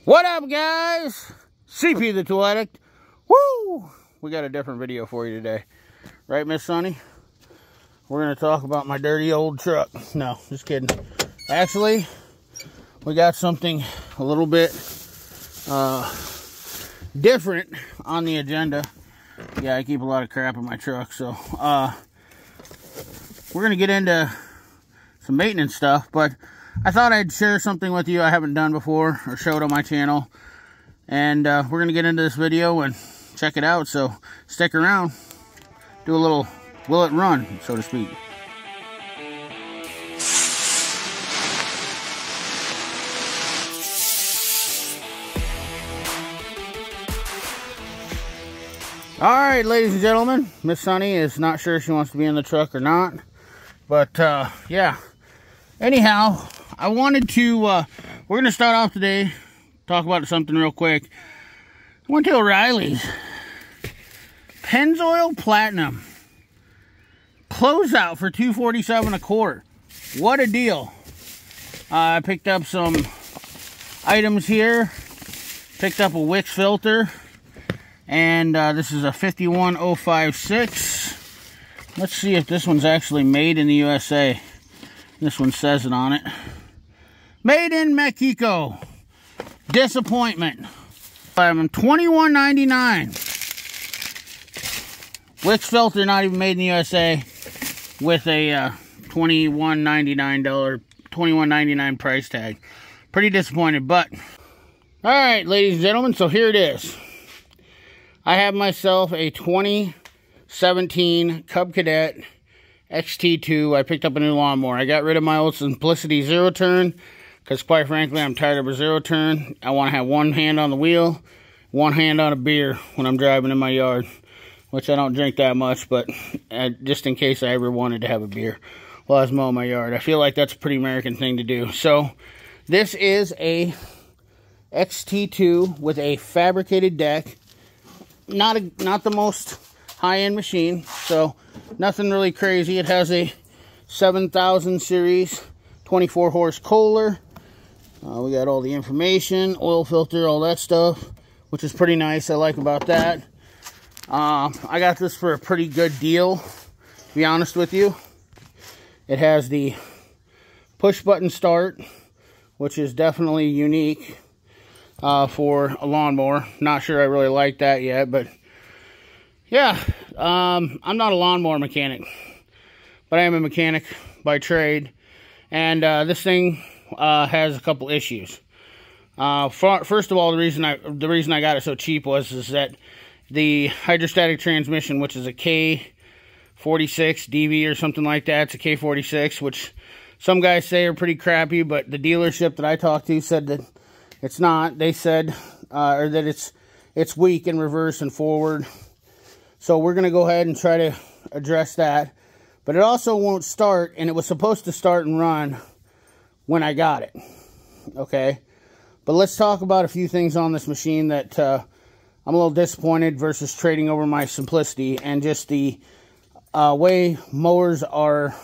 What up, guys? CP the Tool Addict. Woo! We got a different video for you today. Right, Miss Sunny? We're going to talk about my dirty old truck. No, just kidding. Actually, we got something a little bit different on the agenda. Yeah, I keep a lot of crap in my truck, so we're going to get into some maintenance stuff, but I thought I'd share something with you I haven't done before or showed on my channel. And we're going to get into this video and check it out, so stick around. Do a little will it run, so to speak. Alright, ladies and gentlemen, Miss Sunny is not sure she wants to be in the truck or not. But, yeah. Anyhow, I wanted to, we're going to start off today, talk about something real quick. I went to O'Reilly's. Pennzoil Platinum. Closeout for $247 a quart. What a deal. I picked up some items here. Picked up a Wix filter. And this is a 51056. Let's see if this one's actually made in the USA. This one says it on it. Made in Mexico. Disappointment. $21.99. Wix filter, not even made in the USA, with a $21.99 price tag. Pretty disappointed, but alright, ladies and gentlemen, so here it is. I have myself a 2017 Cub Cadet XT2. I picked up a new lawnmower. I got rid of my old Simplicity zero turn because, quite frankly, I'm tired of a zero turn. I want to have one hand on the wheel, one hand on a beer when I'm driving in my yard, which I don't drink that much, but just in case I ever wanted to have a beer while I was mowing my yard. I feel like that's a pretty American thing to do. So this is a XT2 with a fabricated deck. Not the most high-end machine, so nothing really crazy. It has a 7000 series 24 horse Kohler. We got all the information, oil filter, all that stuff, which is pretty nice. I like about that. I got this for a pretty good deal, to be honest with you. It has the push button start, which is definitely unique for a lawnmower. Not sure I really like that yet, but yeah, I'm not a lawnmower mechanic, but I am a mechanic by trade, and this thing has a couple issues. First of all, the reason I got it so cheap is that the hydrostatic transmission, which is a K46 DV or something like that, it's a K46, which some guys say are pretty crappy, but the dealership that I talked to said that it's not. They said or that it's weak in reverse and forward. So we're going to go ahead and try to address that. But it also won't start, and it was supposed to start and run when I got it. Okay? But let's talk about a few things on this machine that I'm a little disappointed versus trading over my Simplicity, and just the way mowers are,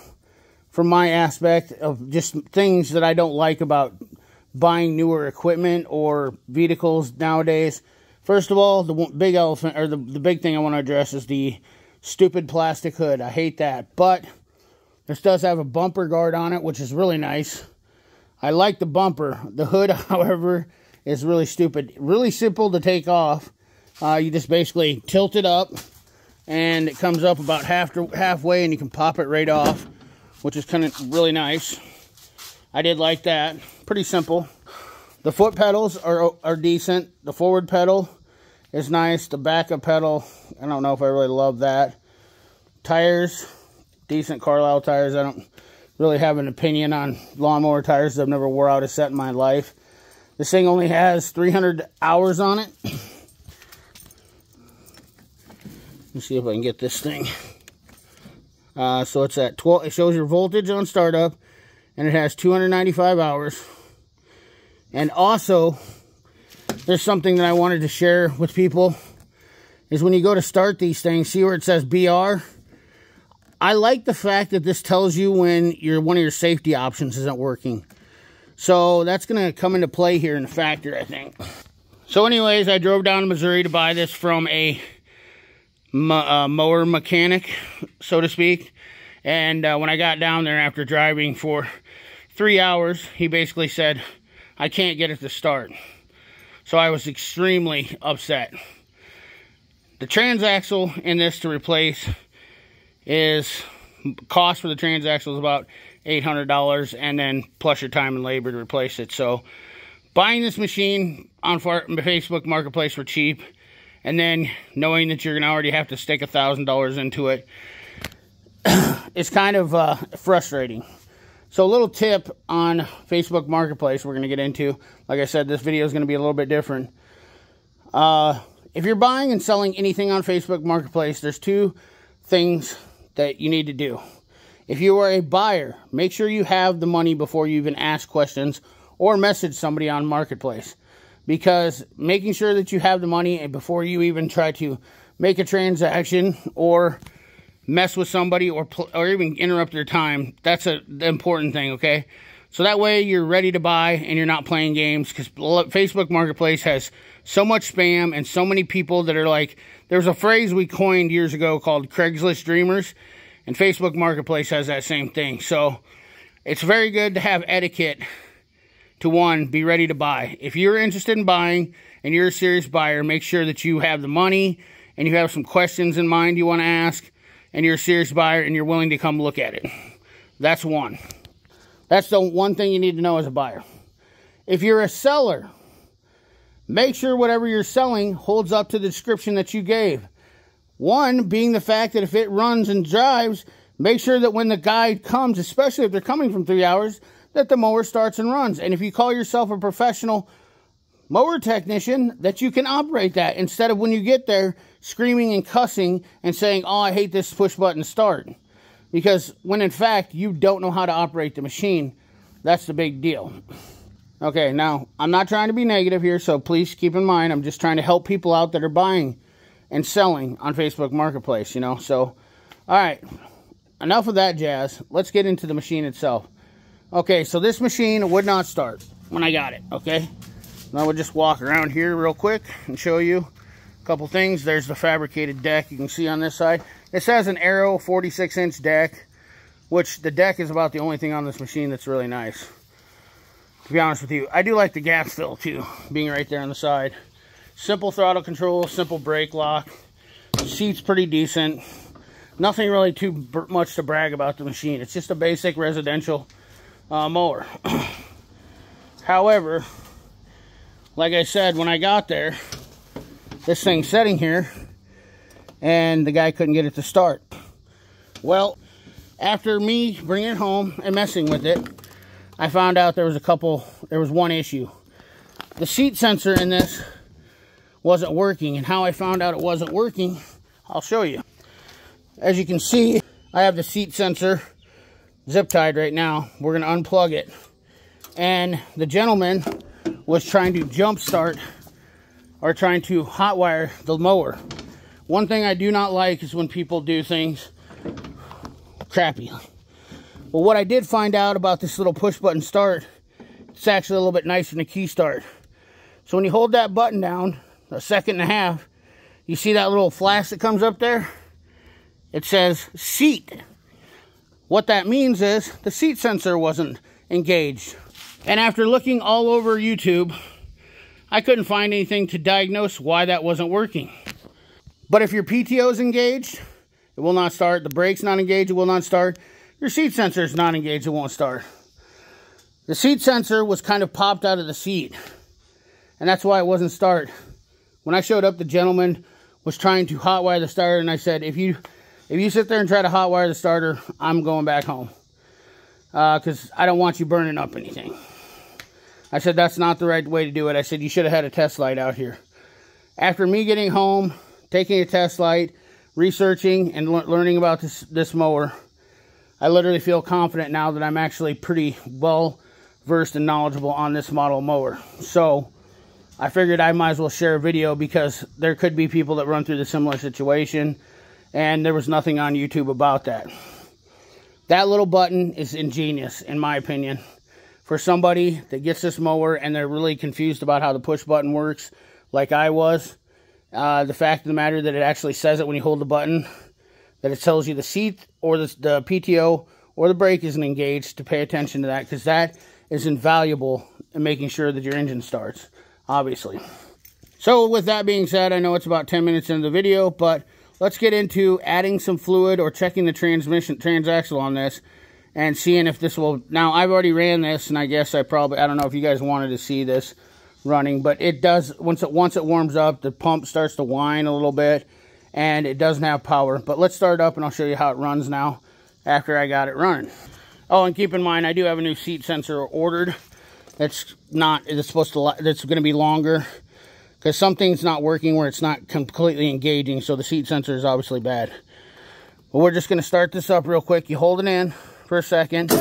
from my aspect, of just things that I don't like about buying newer equipment or vehicles nowadays. First of all, the big elephant, or the big thing I want to address is the stupid plastic hood. I hate that. But this does have a bumper guard on it, which is really nice. I like the bumper. The hood, however, is really stupid. Really simple to take off. You just basically tilt it up, and it comes up about halfway, and you can pop it right off, which is kind of really nice. I did like that. Pretty simple. The foot pedals are decent. The forward pedal is nice. The backup pedal, I don't know if I really love that. Tires, decent Carlisle tires. I don't really have an opinion on lawnmower tires. I've never wore out a set in my life. This thing only has 300 hours on it. Let's see if I can get this thing. So it's at 12. It shows your voltage on startup, and it has 295 hours. And also, there's something that I wanted to share with people, is when you go to start these things, see where it says BR? I like the fact that this tells you when one of your safety options isn't working. So that's going to come into play here in the factory, I think. So anyways, I drove down to Missouri to buy this from a mower mechanic, so to speak. And when I got down there after driving for 3 hours, he basically said, I can't get it to start. So I was extremely upset. The transaxle in this to replace is, cost for the transaxle is about $800, and then plus your time and labor to replace it. So buying this machine on Facebook Marketplace for cheap, and then knowing that you're going to already have to stick $1,000 into it, it's kind of frustrating. So a little tip on Facebook Marketplace we're going to get into. Like I said, this video is going to be a little bit different. If you're buying and selling anything on Facebook Marketplace, there's two things that you need to do. If you are a buyer, make sure you have the money before you even ask questions or message somebody on Marketplace. Because making sure that you have the money before you even try to make a transaction or mess with somebody or even interrupt their time, that's the important thing, okay? So that way you're ready to buy and you're not playing games, because Facebook Marketplace has so much spam and so many people that are like, there's a phrase we coined years ago called Craigslist Dreamers, and Facebook Marketplace has that same thing. So it's very good to have etiquette to, one, be ready to buy. If you're interested in buying and you're a serious buyer, make sure that you have the money and you have some questions in mind you want to ask, and you're a serious buyer and you're willing to come look at it. That's one. That's the one thing you need to know as a buyer. If you're a seller, make sure whatever you're selling holds up to the description that you gave. One being the fact that if it runs and drives, make sure that when the guy comes, especially if they're coming from 3 hours, that the mower starts and runs. And if you call yourself a professional mower technician, that you can operate that instead of when you get there screaming and cussing and saying, oh, I hate this push button start. Because when in fact you don't know how to operate the machine, that's the big deal. Okay, now I'm not trying to be negative here, so please keep in mind I'm just trying to help people out that are buying and selling on Facebook Marketplace, you know. So, all right, enough of that jazz. Let's get into the machine itself. Okay, so this machine would not start when I got it, okay? Now we'll just walk around here real quick and show you a couple things. There's the fabricated deck you can see on this side. This has an Aero 46-inch deck, which the deck is about the only thing on this machine that's really nice, to be honest with you. I do like the gas fill too, being right there on the side. Simple throttle control, simple brake lock. The seat's pretty decent. Nothing really too much to brag about the machine. It's just a basic residential mower. However, like I said, when I got there, this thing's sitting here and the guy couldn't get it to start. Well, after me bringing it home and messing with it, I found out there was one issue. The seat sensor in this wasn't working, and how I found out it wasn't working, I'll show you. As you can see, I have the seat sensor zip tied right now. We're going to unplug it. And the gentleman was trying to jump start or trying to hotwire the mower. One thing I do not like is when people do things crappy. Well, what I did find out about this little push button start, it's actually a little bit nicer than a key start. So when you hold that button down a second and a half, you see that little flash that comes up there? It says seat. What that means is the seat sensor wasn't engaged. And after looking all over YouTube, I couldn't find anything to diagnose why that wasn't working. But if your PTO is engaged, it will not start. The brake's not engaged, it will not start. Your seat sensor is not engaged, it won't start. The seat sensor was kind of popped out of the seat, and that's why it wasn't start. When I showed up, the gentleman was trying to hotwire the starter, and I said, if you sit there and try to hotwire the starter, I'm going back home. Because I don't want you burning up anything. I said, that's not the right way to do it. I said, you should have had a test light out here. After me getting home, taking a test light, researching, and learning about this mower, I literally feel confident now that I'm actually pretty well versed and knowledgeable on this model mower. So I figured I might as well share a video, because there could be people that run through the similar situation, and there was nothing on YouTube about that. That little button is ingenious, in my opinion. for somebody that gets this mower and they're really confused about how the push button works, like I was, the fact of the matter that it actually says it when you hold the button, that it tells you the seat or the PTO or the brake isn't engaged, to pay attention to that, because that is invaluable in making sure that your engine starts, obviously. So with that being said, I know it's about 10 minutes into the video, but let's get into adding some fluid or checking the transaxle on this and seeing if this will. Now, I've already ran this, and I guess I don't know if you guys wanted to see this running, but it does, once it warms up, the pump starts to whine a little bit, and it doesn't have power. But let's start up, and I'll show you how it runs now after I got it running. Oh, and keep in mind, I do have a new seat sensor ordered. It's going to be longer, because something's not working where it's not completely engaging, so the seat sensor is obviously bad. But we're just going to start this up real quick. You hold it in for a second. Boom,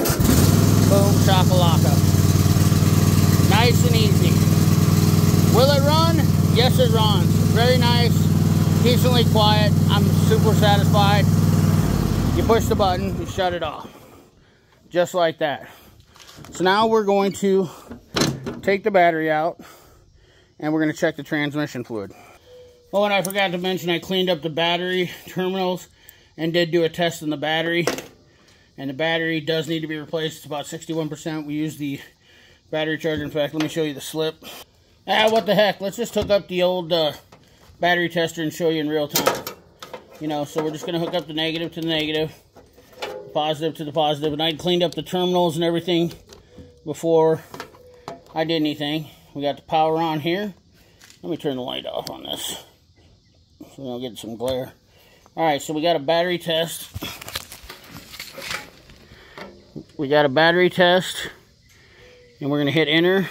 shakalaka. Nice and easy. Will it run? Yes, it runs. Very nice, decently quiet. I'm super satisfied. You push the button, you shut it off. Just like that. So now we're going to take the battery out, and we're going to check the transmission fluid. Oh, and I forgot to mention, I cleaned up the battery terminals and did do a test on the battery. And the battery does need to be replaced. It's about 61%. We used the battery charger. In fact, let me show you the slip. What the heck. Let's just hook up the old battery tester and show you in real time. You know, so we're just going to hook up the negative to the negative, positive to the positive. And I cleaned up the terminals and everything before I did anything. We got the power on here. Let me turn the light off on this so we don't get some glare. Alright, so we got a battery test. We got a battery test. And we're going to hit enter.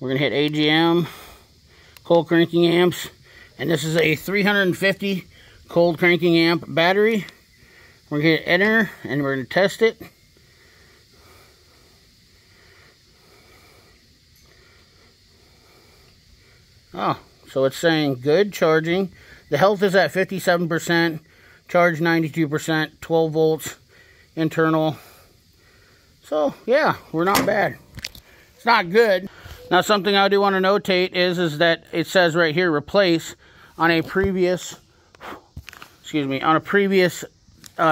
We're going to hit AGM, cold cranking amps. And this is a 350 cold cranking amp battery. We're going to hit enter and we're going to test it. Oh, so it's saying good charging. The health is at 57%, charge 92%, 12 volts internal. So yeah, we're not bad. It's not good. Now something I do want to notate is that it says right here, replace, on a previous,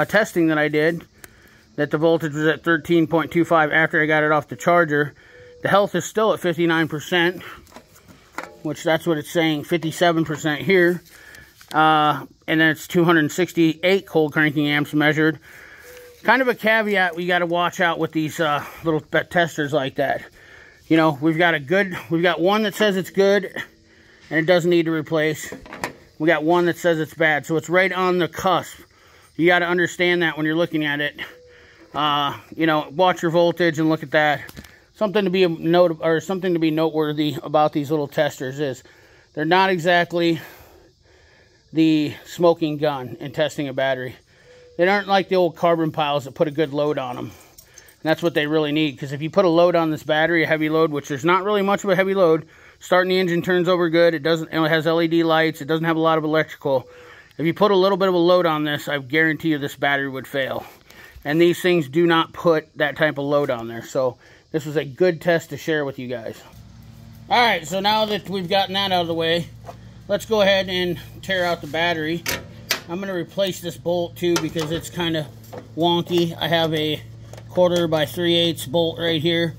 testing that I did, that the voltage was at 13.25 after I got it off the charger. The health is still at 59%. Which that's what it's saying, 57% here. And then it's 268 cold cranking amps measured. Kind of a caveat we got to watch out with these little testers like that. You know, we've got one that says it's good and it doesn't need to replace. We got one that says it's bad. So it's right on the cusp. You got to understand that when you're looking at it. You know, watch your voltage and look at that. Something to be noteworthy about these little testers is they're not exactly the smoking gun in testing a battery. They aren't like the old carbon piles that put a good load on them. And that's what they really need, because if you put a load on this battery, a heavy load, which there's not really much of a heavy load, starting the engine turns over good. It has LED lights. It doesn't have a lot of electrical. If you put a little bit of a load on this, I guarantee you this battery would fail. And these things do not put that type of load on there. So this was a good test to share with you guys. Alright, so now that we've gotten that out of the way, let's go ahead and tear out the battery. I'm going to replace this bolt too because it's kind of wonky. I have a 1/4 by 3/8 bolt right here.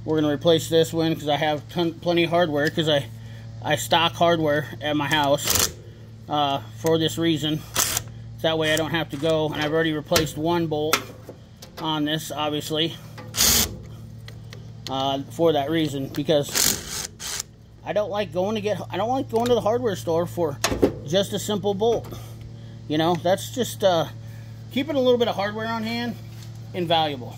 We're going to replace this one because I have plenty of hardware, because I stock hardware at my house for this reason. That way I don't have to go, and I've already replaced one bolt on this, obviously. For that reason, because I don't like going to the hardware store for just a simple bolt. You know, that's just keeping a little bit of hardware on hand, invaluable.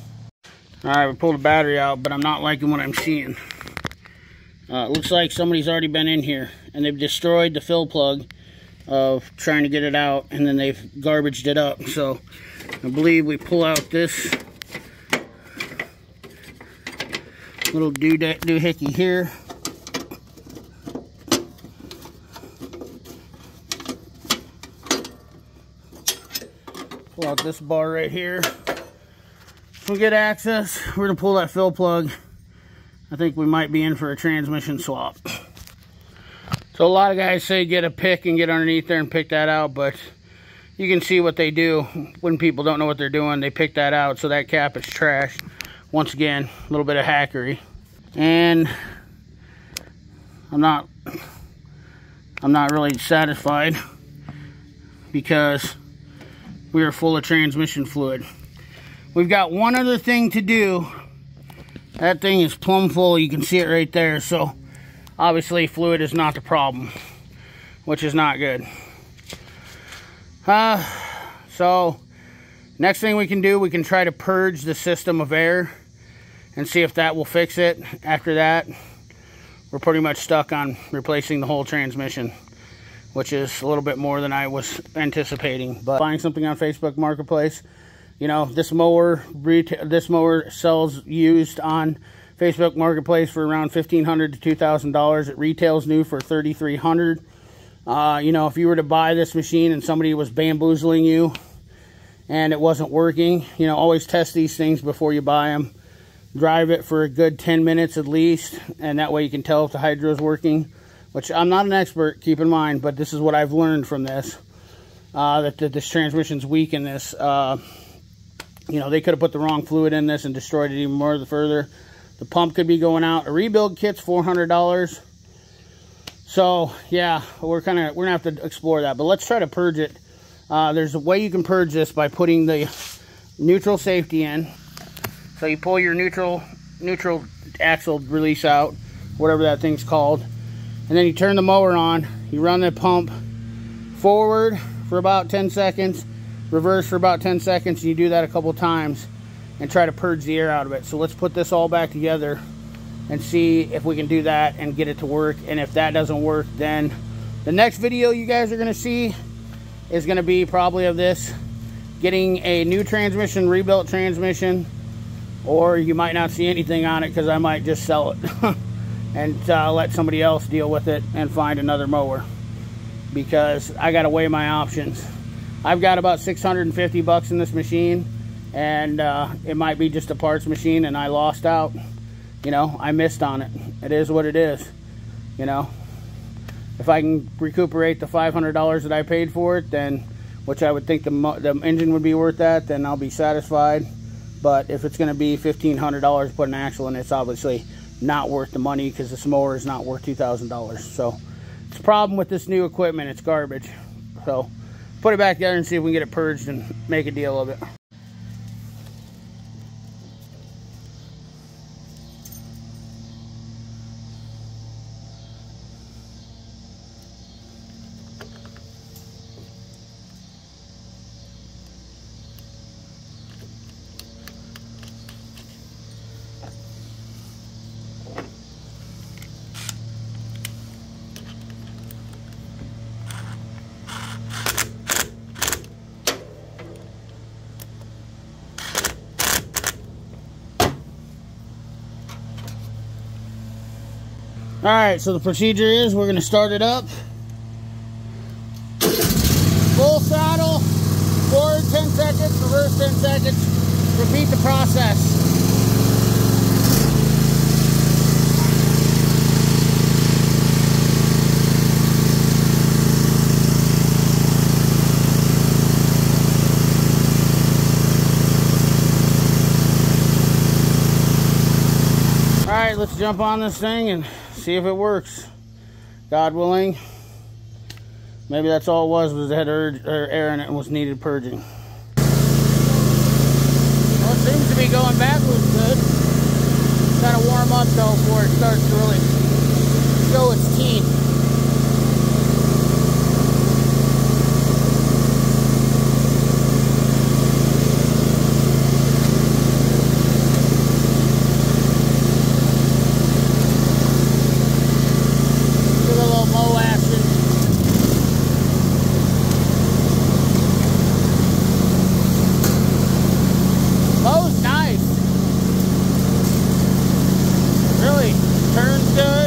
Alright, we pulled the battery out, but I'm not liking what I'm seeing. It looks like somebody's already been in here and they've destroyed the fill plug of trying to get it out, and then they've garbaged it up. So I believe we pull out this little doohickey here. Pull out this bar right here. some good access. We're gonna pull that fill plug. I think we might be in for a transmission swap. So a lot of guys say get a pick and get underneath there and pick that out, but you can see what they do when people don't know what they're doing. They pick that out, so that cap is trashed. Once again, a little bit of hackery. And I'm not really satisfied because we are full of transmission fluid. We've got one other thing to do. That thing is plumb full. You can see it right there. So obviously fluid is not the problem, which is not good. So next thing we can do, we can try to purge the system of air and see if that will fix it. After that, we're pretty much stuck on replacing the whole transmission, which is a little bit more than I was anticipating. But buying something on Facebook Marketplace, you know, this mower sells used on Facebook Marketplace for around $1,500 to $2,000. It retails new for $3,300. You know, if you were to buy this machine and somebody was bamboozling you and it wasn't working, you know, always test these things before you buy them. Drive it for a good 10 minutes at least, and that way you can tell if the hydro is working, which I'm not an expert, keep in mind, but this is what I've learned from this, that this transmission's weak in this. You know, they could have put the wrong fluid in this and destroyed it even more further. The pump could be going out. A rebuild kit's $400. So yeah, we're gonna have to explore that. But let's try to purge it. There's a way you can purge this by putting the neutral safety in. So you pull your neutral axle release out, whatever that thing's called, and then you turn the mower on. You run the pump forward for about 10 seconds. Reverse for about 10 seconds, and you do that a couple times and try to purge the air out of it. So let's put this all back together and see if we can do that and get it to work. And if that doesn't work, then the next video you guys are going to see is going to be probably of this, getting a new transmission, rebuilt transmission, or you might not see anything on it because I might just sell it and let somebody else deal with it and find another mower, because I got to weigh my options. I've got about 650 bucks in this machine, and it might be just a parts machine, and I lost out. You know, I missed on it. It is what it is. You know, if I can recuperate the $500 that I paid for it, then, which I would think the engine would be worth that, then I'll be satisfied. But if it's going to be $1,500 to put an axle in, it's obviously not worth the money, because this mower is not worth $2,000. So it's a problem with this new equipment. It's garbage. So put it back together and see if we can get it purged and make a deal of it. Alright, so the procedure is we're going to start it up. Full throttle, forward 10 seconds, reverse 10 seconds. Repeat the process. Alright, let's jump on this thing and see if it works. God willing. Maybe that's all it was it had air in it and was needed purging. Well, it seems to be going backwards good. Got to warm up though before it starts to really show its teeth. Turns good.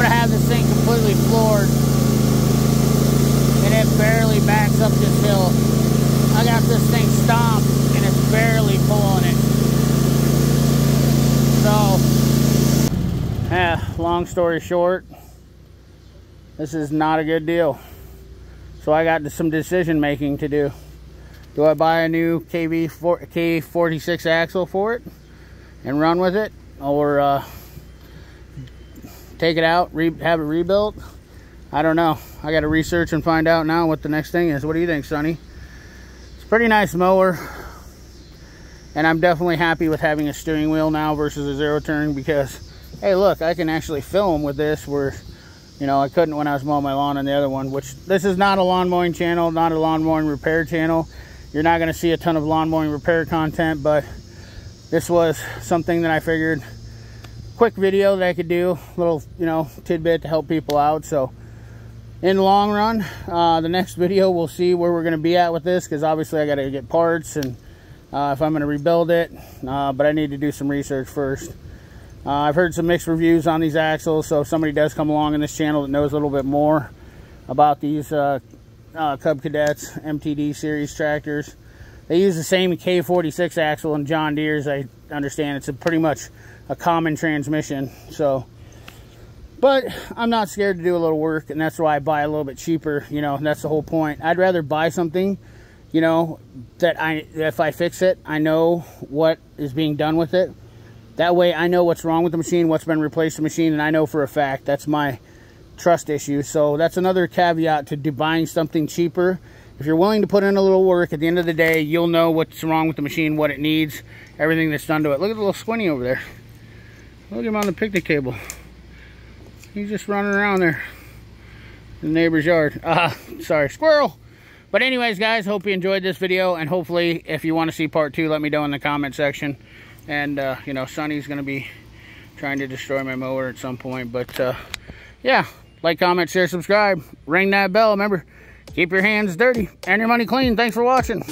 to have this thing completely floored, and it barely backs up this hill. I got this thing stomped, and it's barely pulling it. So, long story short, this is not a good deal. So I got some decision making to do. Do I buy a new K46 axle for it and run with it, or take it out, have it rebuilt? I don't know. I got to research and find out now what the next thing is. What do you think, Sonny? It's a pretty nice mower, and I'm definitely happy with having a steering wheel now versus a zero turn, because hey, look, I can actually film with this where, you know, I couldn't when I was mowing my lawn on the other one. Which, this is not a lawn mowing channel, not a lawn mowing repair channel. You're not going to see a ton of lawn mowing repair content, but this was something that I figured, quick video that I could do, little, you know, tidbit to help people out. So in the long run, the next video we'll see where we're going to be at with this, because obviously I got to get parts and if I'm going to rebuild it, but I need to do some research first. I've heard some mixed reviews on these axles, so if somebody does come along in this channel that knows a little bit more about these Cub Cadets MTD series tractors. They use the same K46 axle in John Deere's. I understand it's pretty much a common transmission. So, but I'm not scared to do a little work, and that's why I buy a little bit cheaper. You know, that's the whole point. I'd rather buy something, you know, that if I fix it, I know what is being done with it. That way I know what's wrong with the machine, what's been replaced with the machine, and I know for a fact. That's my trust issue. So that's another caveat to buying something cheaper. If you're willing to put in a little work, at the end of the day, you'll know what's wrong with the machine, what it needs, everything that's done to it. Look at the little squinty over there. Look at him on the picnic table. He's just running around there in the neighbor's yard. Sorry, squirrel. But anyways, guys, hope you enjoyed this video, and hopefully if you want to see part 2, let me know in the comment section. And you know, Sonny's gonna be trying to destroy my mower at some point. But yeah, like, comment, share, subscribe, ring that bell. Remember, keep your hands dirty and your money clean. Thanks for watching.